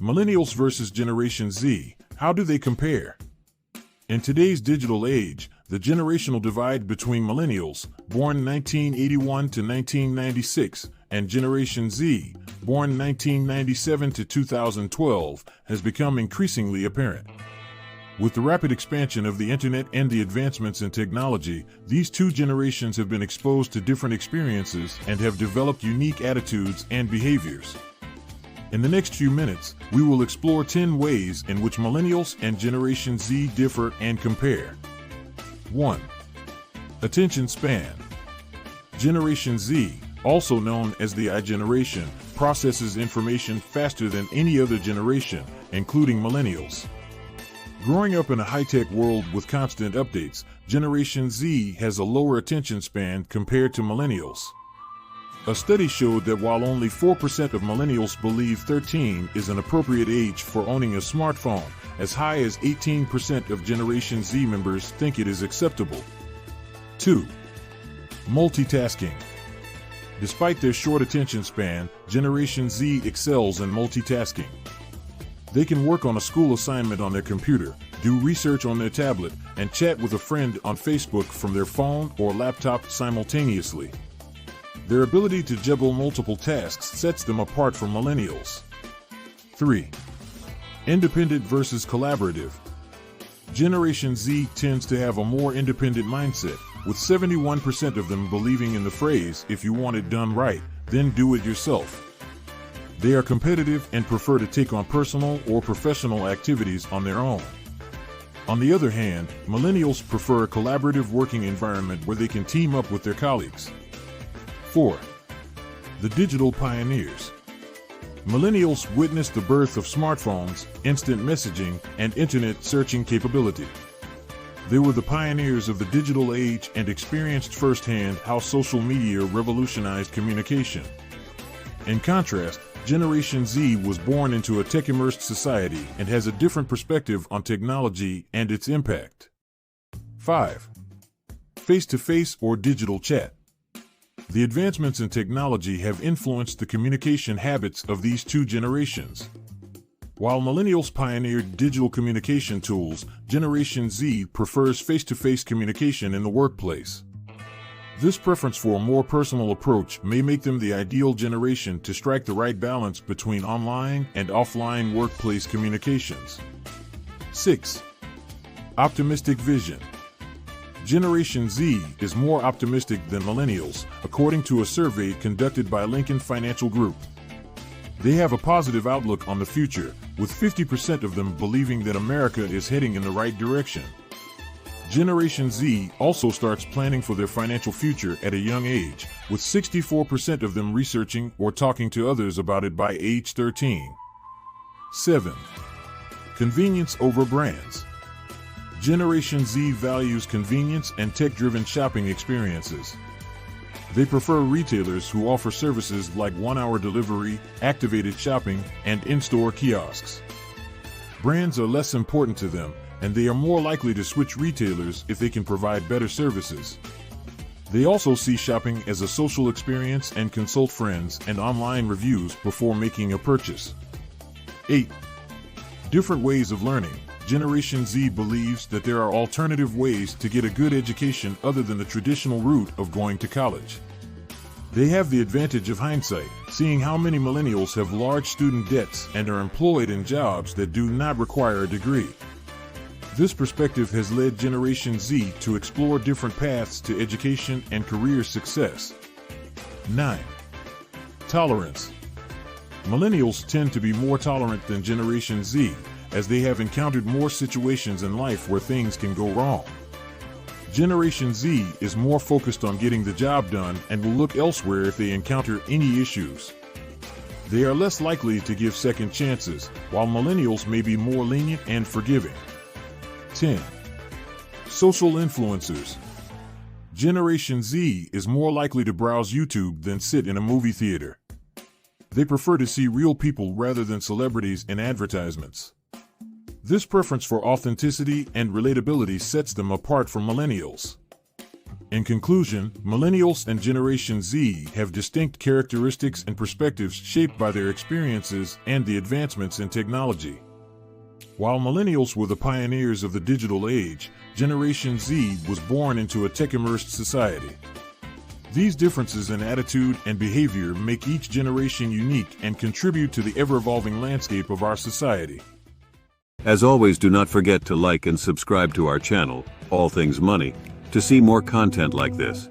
Millennials versus Generation Z, how do they compare? In today's digital age, the generational divide between millennials, born 1981 to 1996, and Generation Z, born 1997 to 2012, has become increasingly apparent. With the rapid expansion of the internet and the advancements in technology, these two generations have been exposed to different experiences and have developed unique attitudes and behaviors. In the next few minutes, we will explore 10 ways in which Millennials and Generation Z differ and compare. 1. Attention span. Generation Z, also known as the iGeneration, processes information faster than any other generation, including millennials. Growing up in a high-tech world with constant updates, Generation Z has a lower attention span compared to millennials. A study showed that while only 4% of millennials believe 13 is an appropriate age for owning a smartphone, as high as 18% of Generation Z members think it is acceptable. 2. Multitasking. Despite their short attention span, Generation Z excels in multitasking. They can work on a school assignment on their computer, do research on their tablet, and chat with a friend on Facebook from their phone or laptop simultaneously. Their ability to juggle multiple tasks sets them apart from millennials. 3. Independent versus collaborative. Generation Z tends to have a more independent mindset, with 71% of them believing in the phrase, "If you want it done right, then do it yourself." They are competitive and prefer to take on personal or professional activities on their own. On the other hand, millennials prefer a collaborative working environment where they can team up with their colleagues. 4. The digital pioneers. Millennials witnessed the birth of smartphones, instant messaging, and internet searching capability. They were the pioneers of the digital age and experienced firsthand how social media revolutionized communication. In contrast, Generation Z was born into a tech-immersed society and has a different perspective on technology and its impact. 5. Face-to-face or digital chat. The advancements in technology have influenced the communication habits of these two generations. While millennials pioneered digital communication tools, Generation Z prefers face-to-face communication in the workplace. This preference for a more personal approach may make them the ideal generation to strike the right balance between online and offline workplace communications. 6. Optimistic vision. Generation Z is more optimistic than millennials, according to a survey conducted by Lincoln Financial Group. They have a positive outlook on the future, with 50% of them believing that America is heading in the right direction. Generation Z also starts planning for their financial future at a young age, with 64% of them researching or talking to others about it by age 13. 7. Convenience over brands. Generation Z values convenience and tech-driven shopping experiences. They prefer retailers who offer services like one-hour delivery, activated shopping, and in-store kiosks. Brands are less important to them, and they are more likely to switch retailers if they can provide better services. They also see shopping as a social experience and consult friends and online reviews before making a purchase. 8. Different ways of learning. Generation Z believes that there are alternative ways to get a good education other than the traditional route of going to college. They have the advantage of hindsight, seeing how many millennials have large student debts and are employed in jobs that do not require a degree. This perspective has led Generation Z to explore different paths to education and career success. 9. Tolerance. Millennials tend to be more tolerant than Generation Z, as they have encountered more situations in life where things can go wrong. Generation Z is more focused on getting the job done and will look elsewhere if they encounter any issues. They are less likely to give second chances, while millennials may be more lenient and forgiving. 10. Social influencers. Generation Z is more likely to browse YouTube than sit in a movie theater. They prefer to see real people rather than celebrities in advertisements. This preference for authenticity and relatability sets them apart from millennials. In conclusion, Millennials and Generation Z have distinct characteristics and perspectives shaped by their experiences and the advancements in technology. While Millennials were the pioneers of the digital age, Generation Z was born into a tech-immersed society. These differences in attitude and behavior make each generation unique and contribute to the ever-evolving landscape of our society. As always, do not forget to like and subscribe to our channel, All Things Money, to see more content like this.